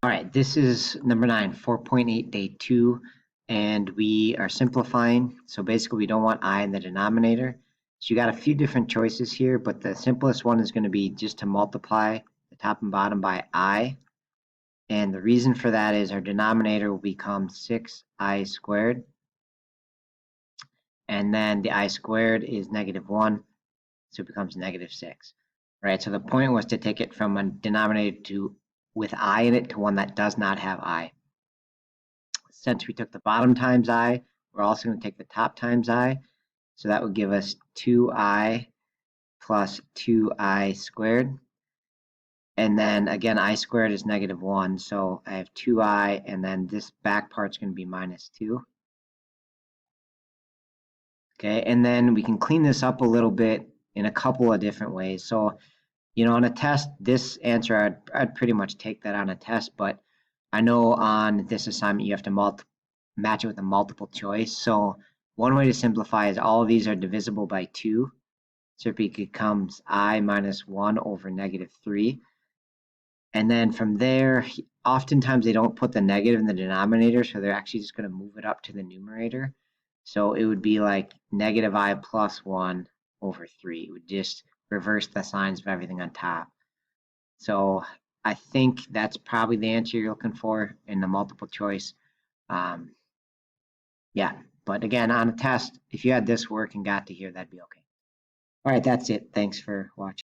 All right, this is number 9, 4.8, day 2, and we are simplifying. So basically, we don't want I in the denominator. So you got a few different choices here, but the simplest one is going to be just to multiply the top and bottom by I. And the reason for that is our denominator will become 6I squared. And then the I squared is -1, so it becomes -6. Right, so the point was to take it from a denominator with I in it to one that does not have I. Since we took the bottom times I, we're also going to take the top times I. So that would give us 2I plus 2I squared. And then again, I squared is -1. So I have 2I, and then this back part's going to be -2. Okay, and then we can clean this up a little bit in a couple of different ways. So, on a test, this answer, I'd pretty much take that on a test, but I know on this assignment you have to match it with a multiple choice. So one way to simplify is all of these are divisible by 2. So it becomes I minus 1 over -3. And then from there, oftentimes they don't put the negative in the denominator, so they're actually just going to move it up to the numerator. So it would be like -I plus 1 over 3. It would just reverse the signs of everything on top. So I think that's probably the answer you're looking for in the multiple choice. Yeah, but again, on a test, if you had this work and got to here, that'd be okay. All right, that's it. Thanks for watching.